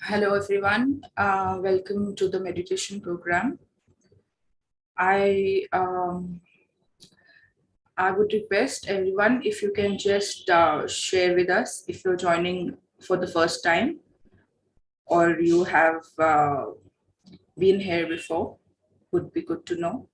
Hello, everyone. Welcome to the meditation program. I would request everyone if you can just share with us if you're joining for the first time or you have been here before. Would be good to know.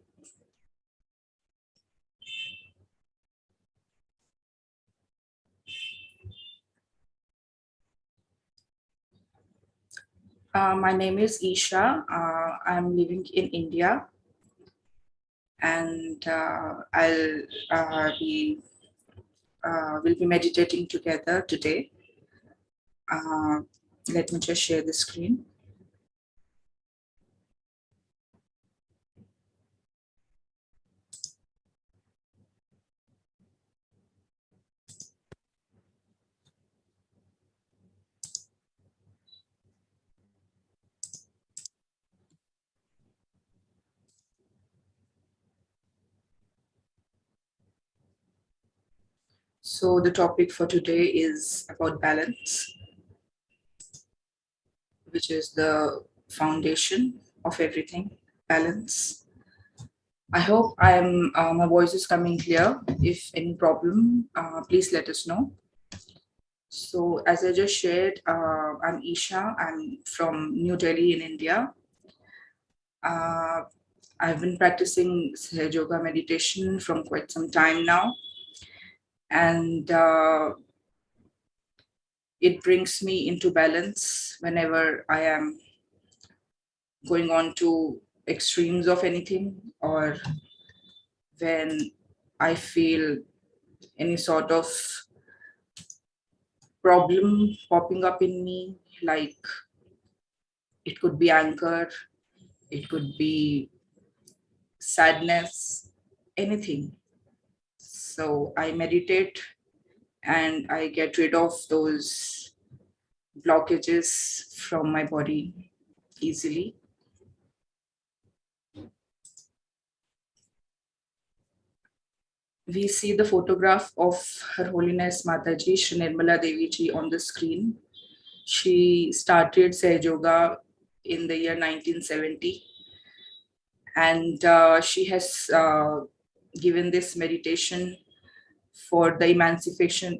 My name is Isha. I'm living in India, and we'll be meditating together today. Uh, Let me just share the screen. So the topic for today is about balance, which is the foundation of everything. Balance. I hope my voice is coming clear. If any problem, please let us know. So as I just shared, I'm Isha. I'm from New Delhi in India. Uh, I've been practicing Sahaj Yoga meditation from quite some time now, and it brings me into balance whenever I am going on to extremes of anything, or when I feel any sort of problem popping up in me, like it could be anger, it could be sadness, anything. So I meditate and I get rid of those blockages from my body easily. We see the photograph of Her Holiness Mataji Shri Nirmala Devi Ji on the screen. She started Sahaj Yoga in the year 1970, and she has given this meditation for the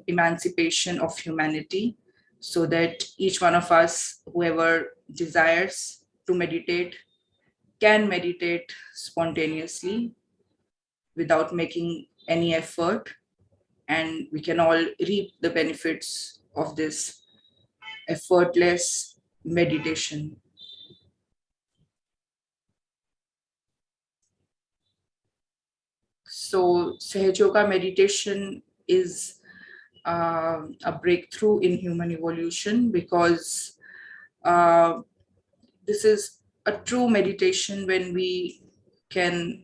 emancipation of humanity, so that each one of us, whoever desires to meditate, can meditate spontaneously without making any effort, and we can all reap the benefits of this effortless meditation. So, Sahaj Yoga meditation is a breakthrough in human evolution, because uh, this is a true meditation when we can,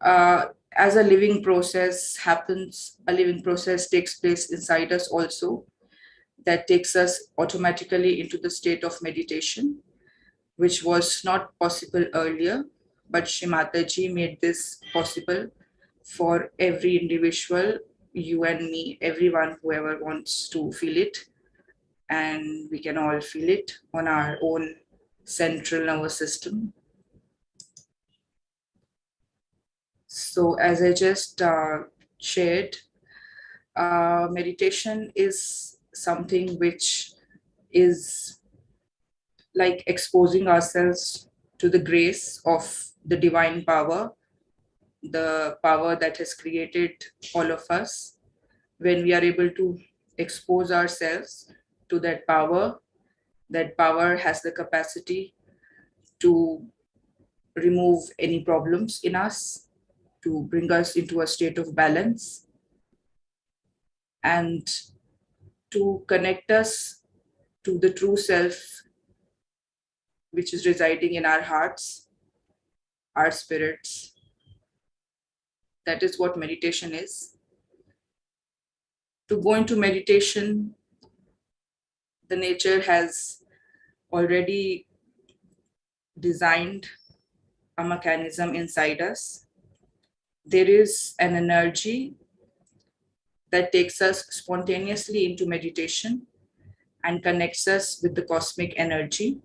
as a living process happens, a living process takes place inside us also, that takes us automatically into the state of meditation, which was not possible earlier. But Shri Mataji made this possible for every individual, you and me, everyone, whoever wants to feel it. And we can all feel it on our own central nervous system. So, as I just shared, meditation is something which is like exposing ourselves to the grace of the divine power, the power that has created all of us. When we are able to expose ourselves to that power has the capacity to remove any problems in us, to bring us into a state of balance, and to connect us to the true self which is residing in our hearts, our spirits. That is what meditation is. To go into meditation, the nature has already designed a mechanism inside us. There is an energy that takes us spontaneously into meditation, and connects us with the cosmic energy.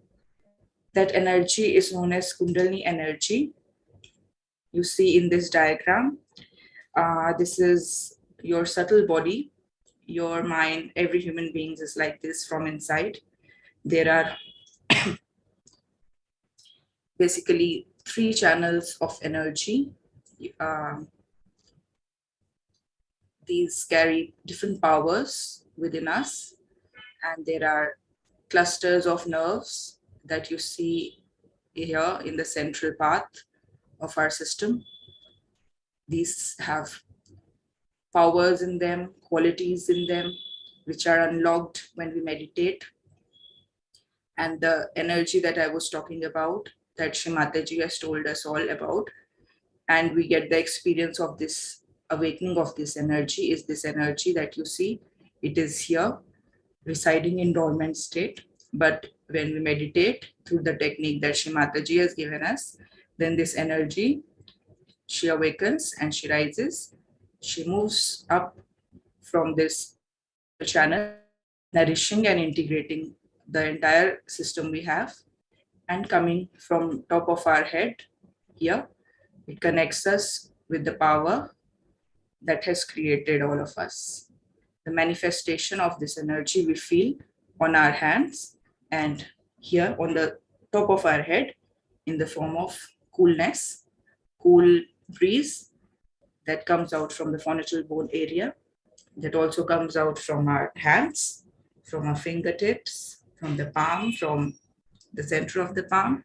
That energy is known as Kundalini energy. You see in this diagram, this is your subtle body, your mind. Every human being is like this from inside. There are basically 3 channels of energy. Um, these carry different powers within us, and there are clusters of nerves that you see here in the central path of our system. These have powers in them, qualities in them, which are unlocked when we meditate. And the energy that I was talking about, that Shri Mataji has told us all about, and we get the experience of this awakening of this energy, is this energy that you see. It is here, residing in dormant state. But when we meditate through the technique that Shri Mataji has given us, then this energy, she awakens and she rises. She moves up from this channel, nourishing and integrating the entire system we have, and coming from top of our head here, it connects us with the power that has created all of us. The manifestation of this energy we feel on our hands and here on the top of our head in the form of coolness, cool breeze that comes out from the frontal bone area, that also comes out from our hands, from our fingertips, from the palm, from the center of the palm.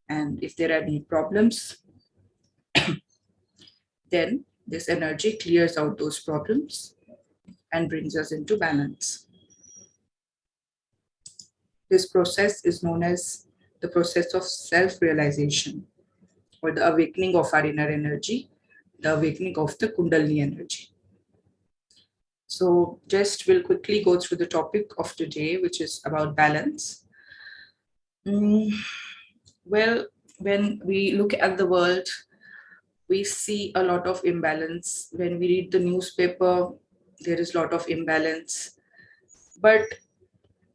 And if there are any problems, then this energy clears out those problems and brings us into balance. This process is known as the process of self-realization, or the awakening of our inner energy, the awakening of the Kundalini energy. So just we'll quickly go through the topic of today, which is about balance. Well, when we look at the world, we see a lot of imbalance. When we read the newspaper, there is a lot of imbalance. But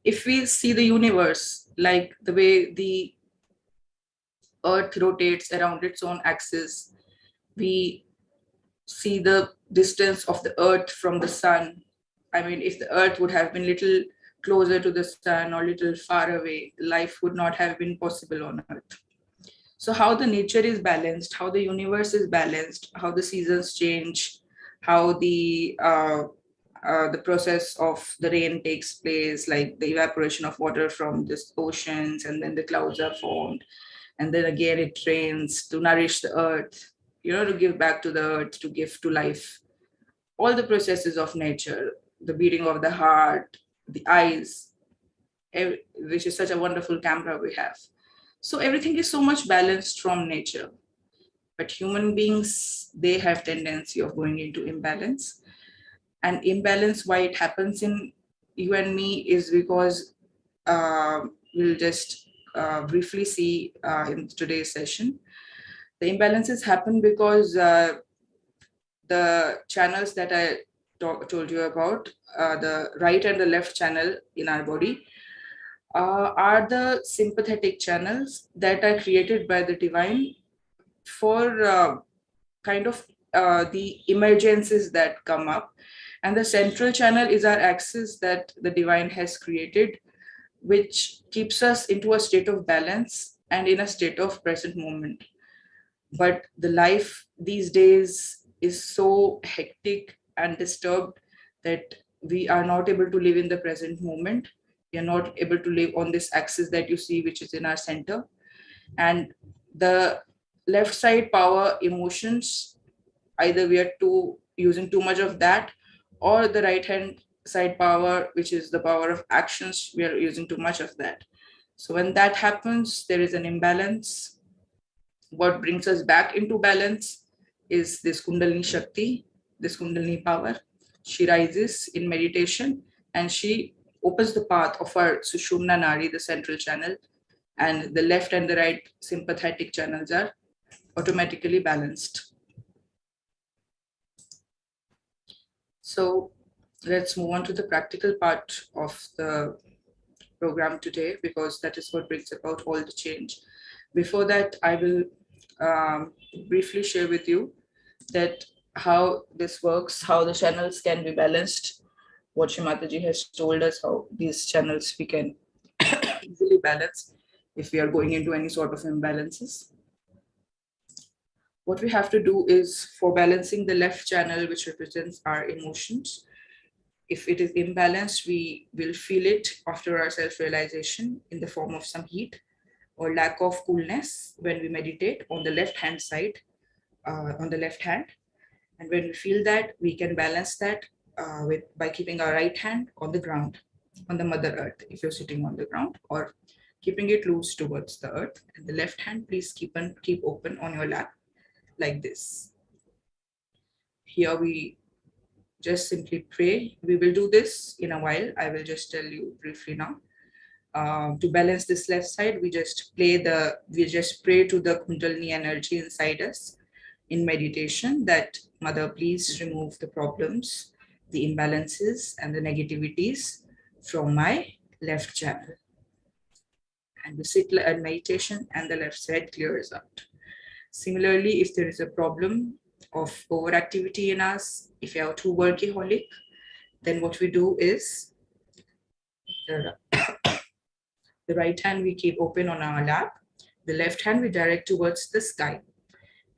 if we see the universe, like the way the earth rotates around its own axis, we see the distance of the earth from the sun. I mean, if the earth would have been little closer to the sun or little far away, life would not have been possible on earth. So how the nature is balanced, how the universe is balanced, how the seasons change, how the process of the rain takes place, like the evaporation of water from the oceans, and then the clouds are formed, and then again it rains to nourish the earth, to give back to the earth, to give to life. All the processes of nature, the beating of the heart, the eyes, which is such a wonderful camera we have. So everything is so much balanced from nature. But human beings, they have tendency of going into imbalance. And imbalance, why it happens in you and me, is because we'll just briefly see in today's session. The imbalances happen because the channels that I told you about, the right and the left channel in our body, are the sympathetic channels that are created by the divine for kind of the emergencies that come up. And the central channel is our axis that the divine has created, which keeps us into a state of balance and in a state of present moment. But the life these days is so hectic and disturbed that we are not able to live in the present moment. We are not able to live on this axis that you see, which is in our center. And the left side power, emotions, either we are using too much of that, or the right hand side power, which is the power of actions, we are using too much of that. So when that happens, there is an imbalance. What brings us back into balance is this Kundalini Shakti, this Kundalini power. She rises in meditation and she opens the path of our Sushumna Nadi, the central channel, and the left and the right sympathetic channels are automatically balanced. So let's move on to the practical part of the program today, because that is what brings about all the change. Before that, I will briefly share with you that how this works, how the channels can be balanced. What Shri Mataji has told us, how these channels we can easily balance if we are going into any sort of imbalances. What we have to do is, for balancing the left channel, which represents our emotions, if it is imbalanced, we will feel it after our self-realization in the form of some heat or lack of coolness when we meditate on the left hand side, on the left hand. And when we feel that, we can balance that by keeping our right hand on the ground, on the Mother Earth, if you're sitting on the ground, or keeping it loose towards the earth. And the left hand, please keep open on your lap like this. Here we just simply pray. We will do this in a while. I will just tell you briefly now. To balance this left side, we just pray to the Kundalini energy inside us in meditation that Mother, please remove the problems, the imbalances, and the negativities from my left channel. And we sit in meditation and the left side clears out. Similarly, if there is a problem of overactivity in us, if you are too workaholic, then what we do is the right hand we keep open on our lap, the left hand we direct towards the sky.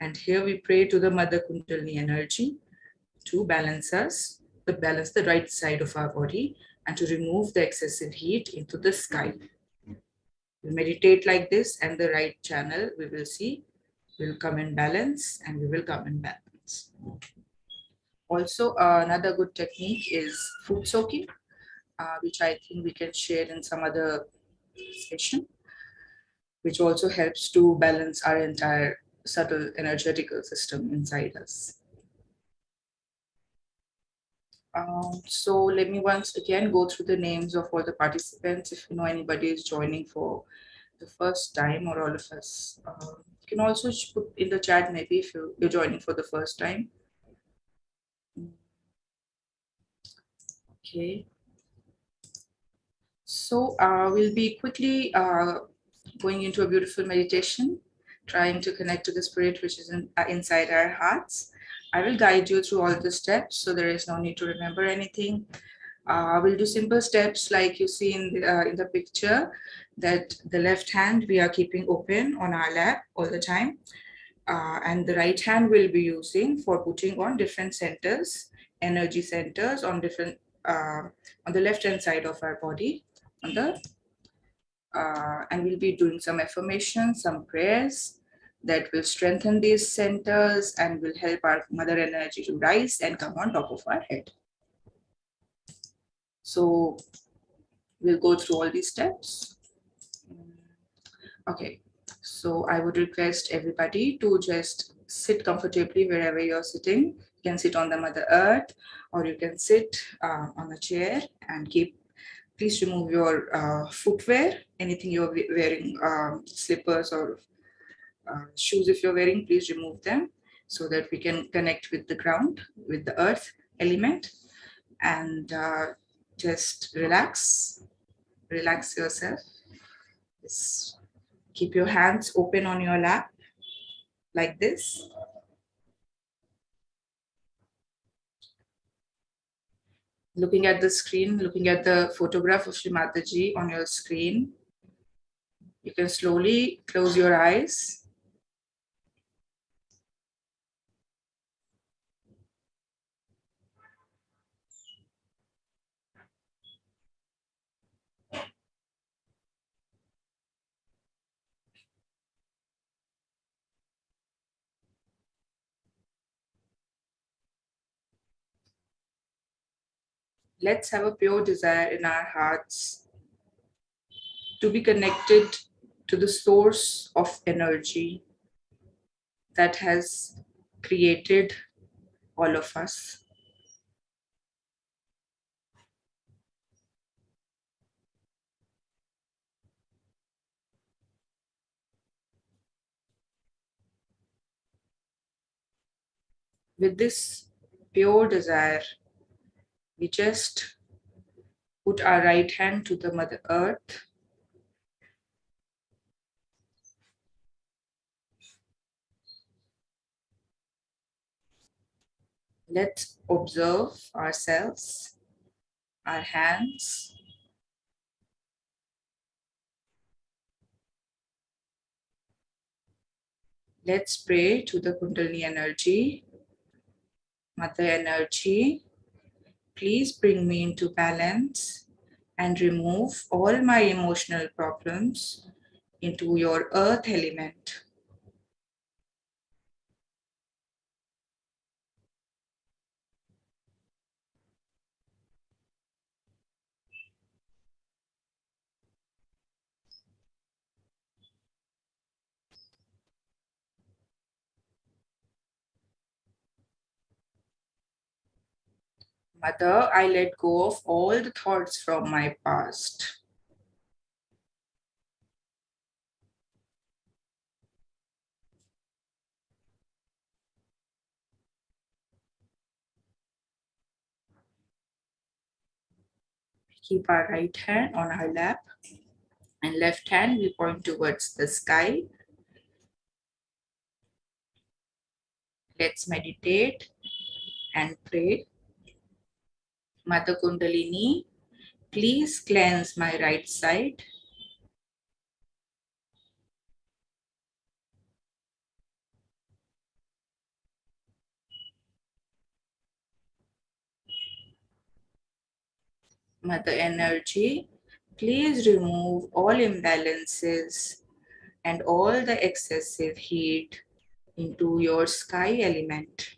And here we pray to the Mother Kundalini energy to balance us, to balance the right side of our body and to remove the excessive heat into the sky. We meditate like this, and the right channel we will see will come in balance, and we will come in balance. Also, another good technique is food soaking, which I think we can share in some other session, which also helps to balance our entire subtle energetical system inside us. So let me once again go through the names of all the participants. If you know anybody is joining for the first time, or all of us, you can also put in the chat maybe if you're joining for the first time. Okay. So we'll be quickly going into a beautiful meditation, trying to connect to the spirit which is inside our hearts. I will guide you through all the steps, so there is no need to remember anything. We'll do simple steps like you see in the picture, that the left hand we are keeping open on our lap all the time. And the right hand we'll be using for putting on different centers, energy centers on different, on the left hand side of our body, on the, and we'll be doing some affirmations, some prayers that will strengthen these centers and will help our mother energy to rise and come on top of our head. So we'll go through all these steps. Okay, so I would request everybody to just sit comfortably wherever you're sitting. You can sit on the Mother Earth, or you can sit on a chair and please remove your footwear, anything you're wearing, slippers or shoes if you're wearing, please remove them so that we can connect with the ground, with the earth element, and just relax yourself. Just keep your hands open on your lap like this. Looking at the screen, looking at the photograph of Shri Mataji on your screen, you can slowly close your eyes. Let's have a pure desire in our hearts to be connected to the source of energy that has created all of us. With this pure desire, We just put our right hand to the Mother Earth. Let's observe ourselves, our hands. Let's pray to the Kundalini energy. Mother energy, please bring me into balance and remove all my emotional problems into your earth element. Mother, I let go of all the thoughts from my past. Keep our right hand on our lap and left hand we point towards the sky. Let's meditate and pray. Mother Kundalini, please cleanse my right side. Mother Energy, please remove all imbalances and all the excessive heat into your sky element.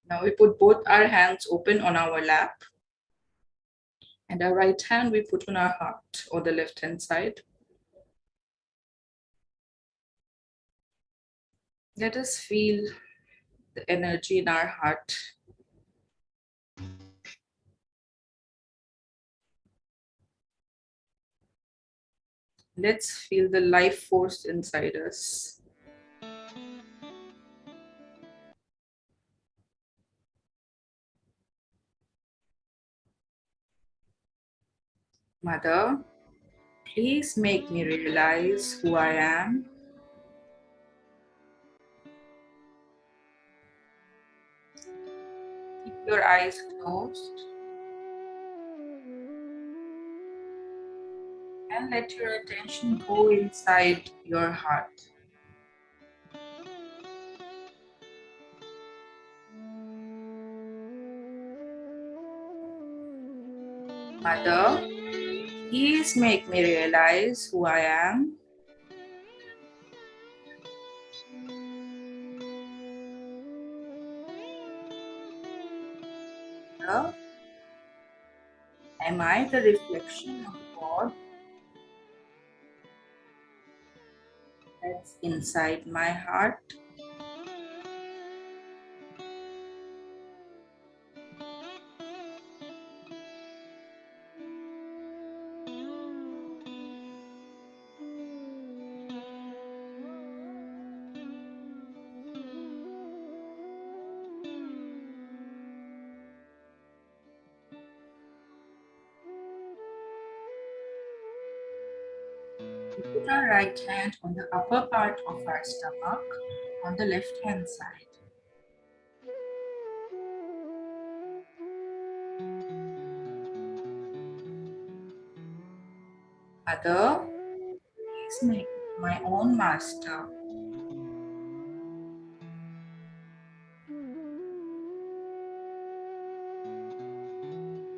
Now we put both our hands open on our lap and our right hand we put on our heart or the left hand side. Let us feel the energy in our heart. Let's feel the life force inside us. Mother, please make me realize who I am. Keep your eyes closed and let your attention go inside your heart. Mother, please make me realize who I am. Mother, am I the reflection of God that's inside my heart? We put our right hand on the upper part of our stomach on the left hand side. Mother, please make me my own master.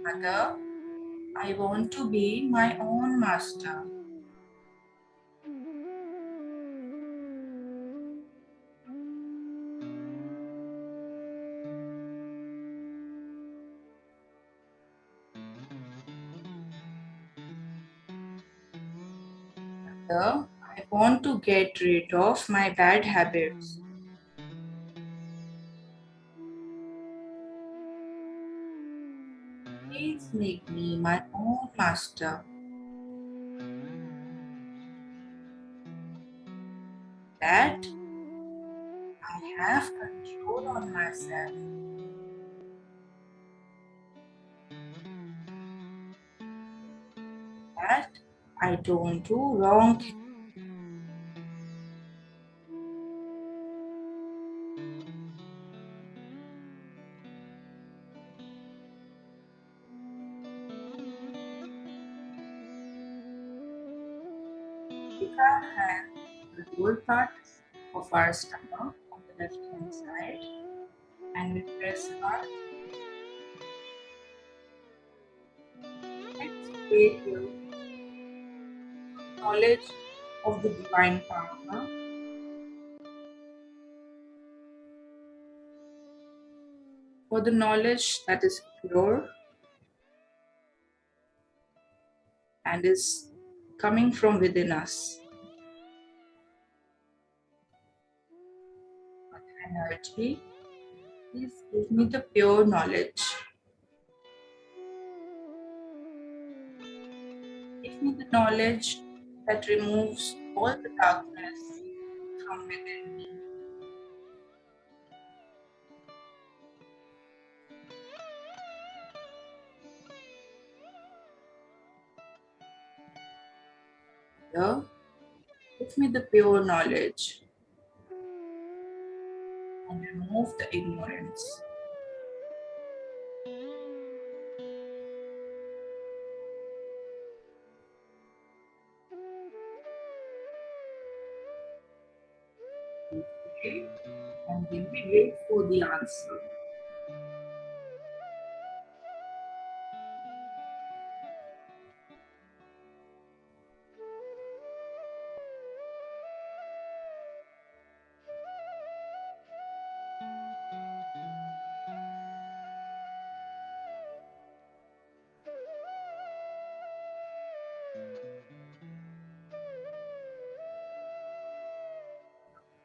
Mother, I want to be my own master. I want to get rid of my bad habits. Please make me my own master. That I have control on myself. That I don't do wrong things. Take our hand to the lower part of our stomach on the left hand side and we press hard. Let's create your knowledge of the divine power. For the knowledge that is pure and is coming from within us. Energy, please give me the pure knowledge. Give me the knowledge that removes all the darkness from within me. Here, give me the pure knowledge and remove the ignorance. Okay, and then we wait for the answer.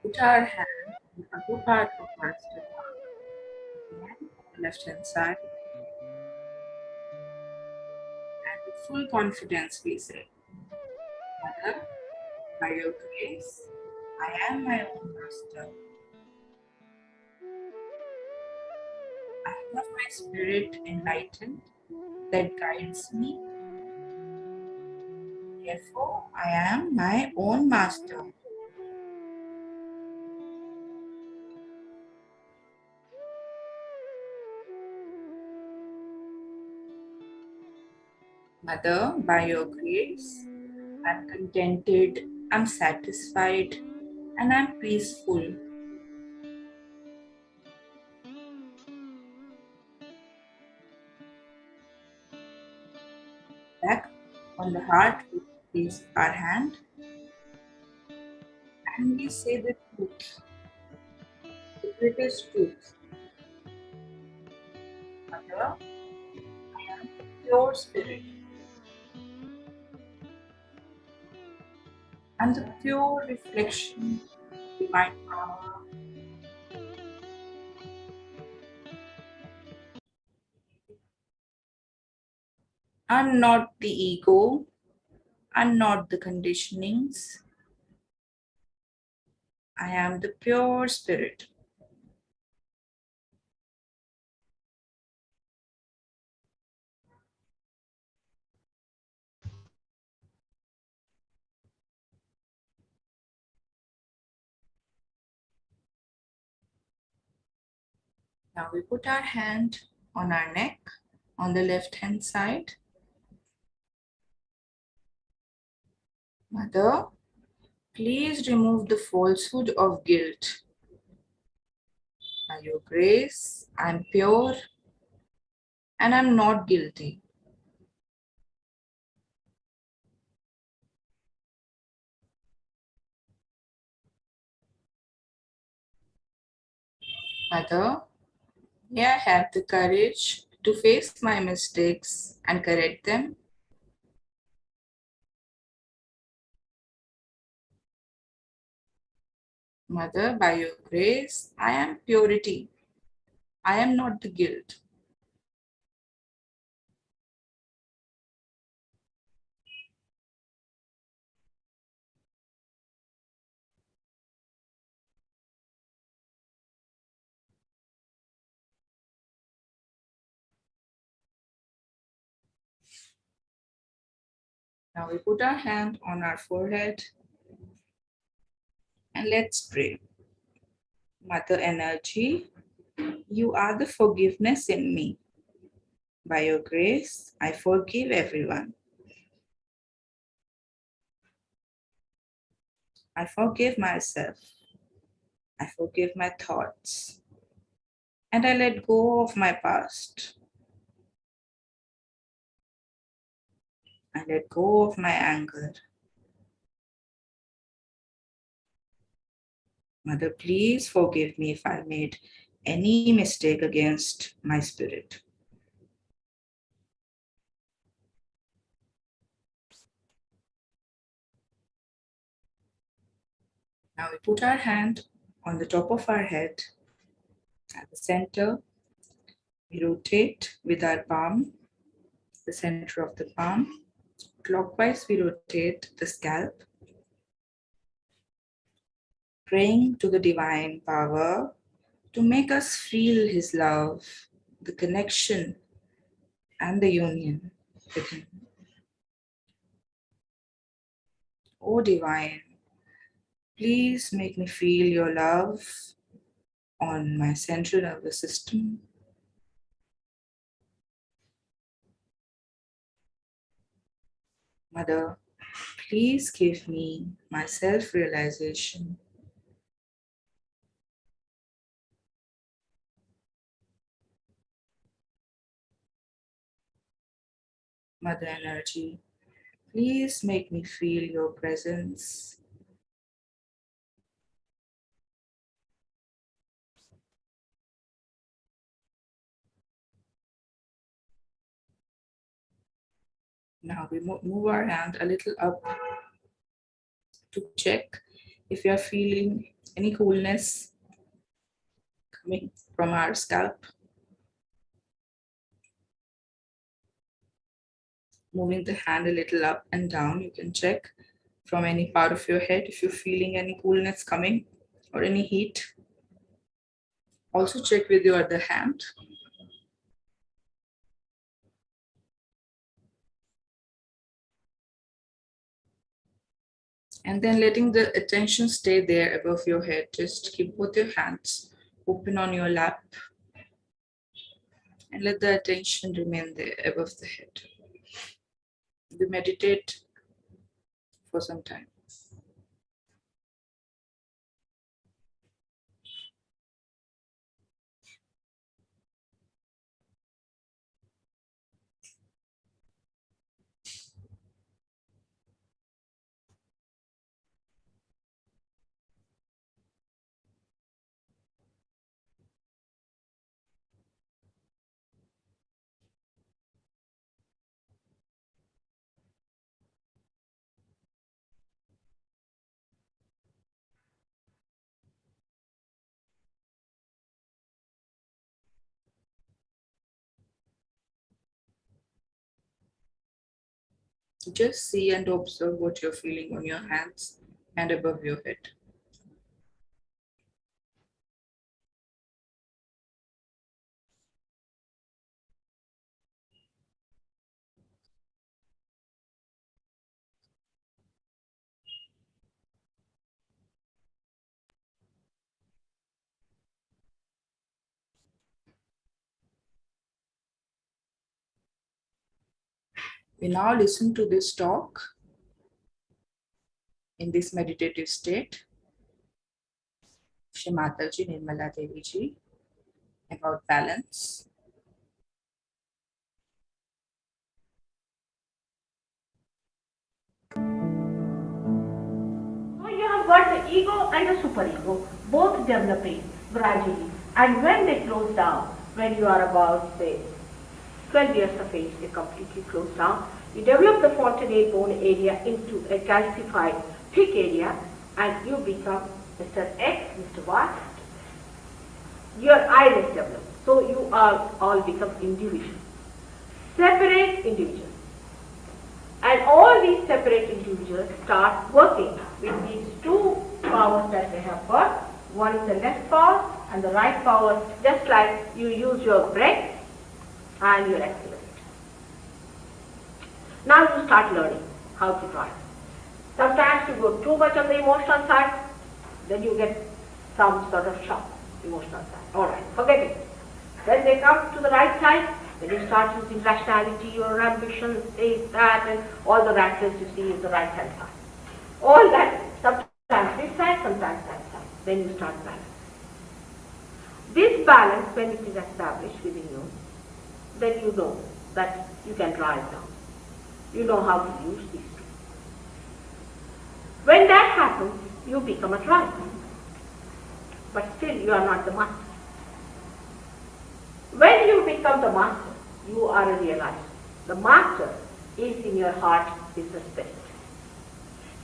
Put our hand on the upper part of our stomach, again, on the left hand side, and with full confidence we say, Mother, by your grace, I am my own master. I have my spirit enlightened that guides me. Therefore, I am my own master. Mother, by your grace, I'm contented, I'm satisfied, and I'm peaceful. Back on the heart, we place our hand and we say the truth, the greatest truth. Mother, I am the pure spirit and the pure reflection of divine power. I'm not the ego, I'm not the conditionings. I am the pure spirit. Now we put our hand on our neck on the left hand side. Mother, please remove the falsehood of guilt. By your grace, I'm pure and I'm not guilty. Mother, may I have the courage to face my mistakes and correct them. Mother, by your grace, I am purity. I am not the guilt. Now we put our hand on our forehead and let's pray. Mother energy, you are the forgiveness in me. By your grace, I forgive everyone. I forgive myself. I forgive my thoughts. And I let go of my past. I let go of my anger. Mother, please forgive me if I made any mistake against my spirit. Now we put our hand on the top of our head at the center. We rotate with our palm, the center of the palm. Clockwise, we rotate the scalp, praying to the divine power to make us feel His love, the connection, and the union with Him. O divine, please make me feel your love on my central nervous system. Mother, please give me my self-realization. Mother energy, please make me feel your presence. Now we move our hand a little up to check if you are feeling any coolness coming from our scalp. Moving the hand a little up and down, you can check from any part of your head if you're feeling any coolness coming or any heat. Also check with your other hand. And then letting the attention stay there above your head. Just keep both your hands open on your lap and let the attention remain there above the head. We meditate for some time. Just see and observe what you're feeling on your hands and above your head. We now listen to this talk in this meditative state. Shri Mataji Nirmala Devi Ji about balance. So you have got the ego and the superego both developing gradually, and when they close down, when you are about say 12 years of age, they completely close down. You develop the fontanelle bone area into a calcified thick area, and you become Mr. X, Mr. Y, your iris develops. So you are all become individuals, separate individuals. And all these separate individuals start working with these two powers that they have got. One is the left power and the right power, just like you use your brake and your accelerator. Now you start learning how to drive. Sometimes you go too much on the emotional side, then you get some sort of shock, emotional side. All right, forget it. Then they come to the right side, then you start using rationality, your ambitions, this, that, and all the rattles you see is the right hand side. All that, sometimes this side, sometimes that side. Then you start balance. This balance, when it is established within you, then you know that you can drive now. You know how to use these two. When that happens, you become a driver. But still you are not the master. When you become the master, you are a realizer. The master is in your heart, is the spirit.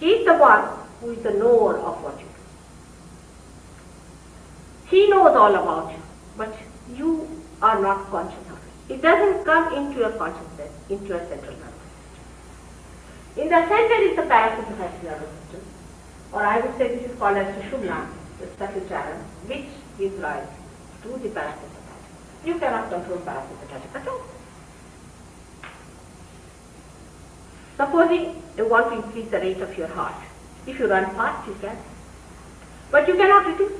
He is the one who is the knower of what you do. He knows all about you, but you are not conscious of it. It doesn't come into your consciousness, into your central nervous system. In the center is the parasympathetic nervous system, or I would say this is called as Sushumna, the subtle channel, which gives rise to the parasympathetic. You cannot control parasympathetic at all. Supposing you want to increase the rate of your heart. If you run fast, you can. But you cannot reduce.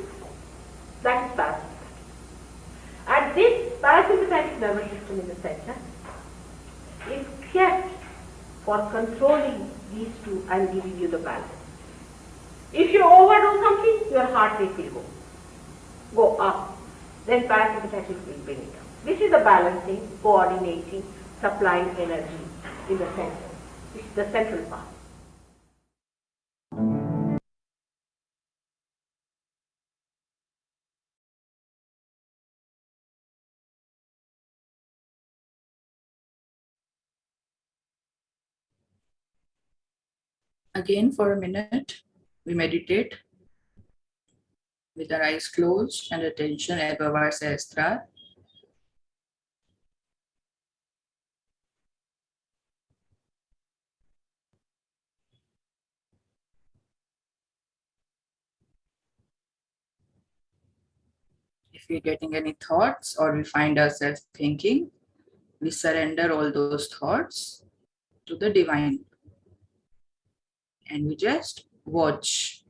That is parasympathetic. And this parasympathetic nervous system in the center is kept for controlling these two and giving you the balance. If you overdo something, your heart rate will go up. Then parasympathetic will bring it down. This is the balancing, coordinating, supplying energy in the center. This is the central part. Again, for a minute, we meditate with our eyes closed and attention above our sahasrara. If we're getting any thoughts or we find ourselves thinking, we surrender all those thoughts to the divine and we just watch.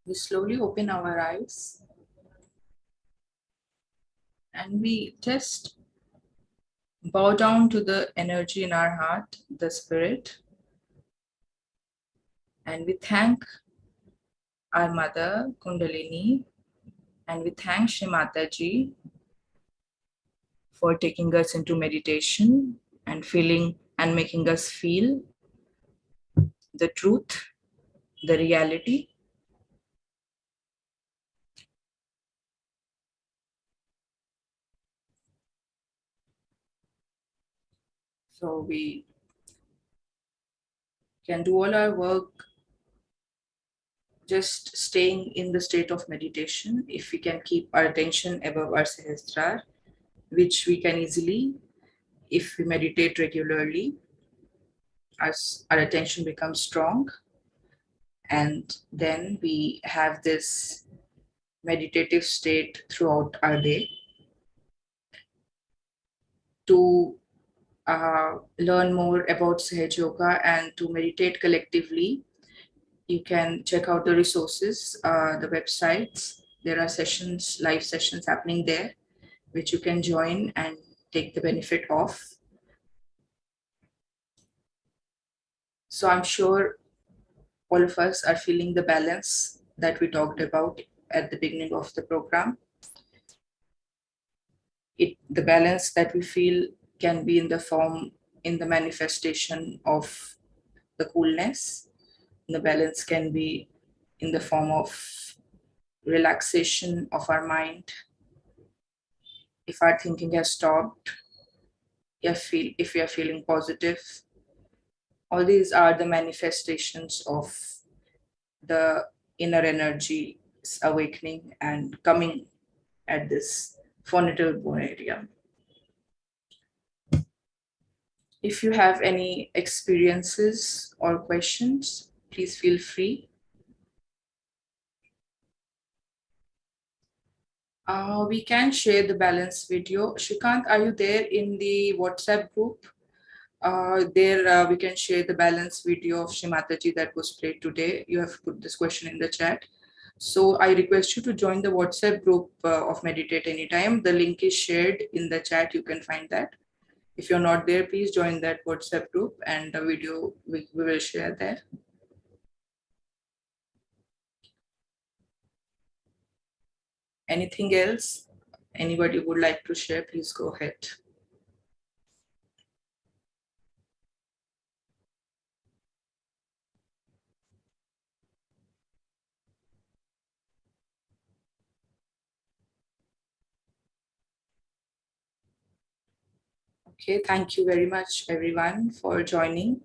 We slowly open our eyes and we just bow down to the energy in our heart, the spirit, and we thank our mother, Kundalini, and we thank Shri Mataji for taking us into meditation and feeling and making us feel the truth, the reality. So we can do all our work just staying in the state of meditation. If we can keep our attention above our Sahasrara, which we can easily, if we meditate regularly, as our attention becomes strong, and then we have this meditative state throughout our day. To learn more about Sahaj Yoga and to meditate collectively, you can check out the resources, the websites. There are sessions, live sessions happening there, which you can join and take the benefit of. So I'm sure all of us are feeling the balance that we talked about at the beginning of the program. The balance that we feel can be in the form, in the manifestation of the coolness. The balance can be in the form of relaxation of our mind. If our thinking has stopped, if we are feeling positive, all these are the manifestations of the inner energy awakening and coming at this phonital bone area. If you have any experiences or questions, please feel free. We can share the balance video. Shrikant, are you there in the WhatsApp group? There we can share the balance video of Shri Mataji that was played today. You have put this question in the chat. So I request you to join the WhatsApp group of Meditate Anytime. The link is shared in the chat. You can find that. If you're not there, please join that WhatsApp group and the video we will share there. Anything else anybody would like to share, please go ahead. Okay, thank you very much everyone for joining.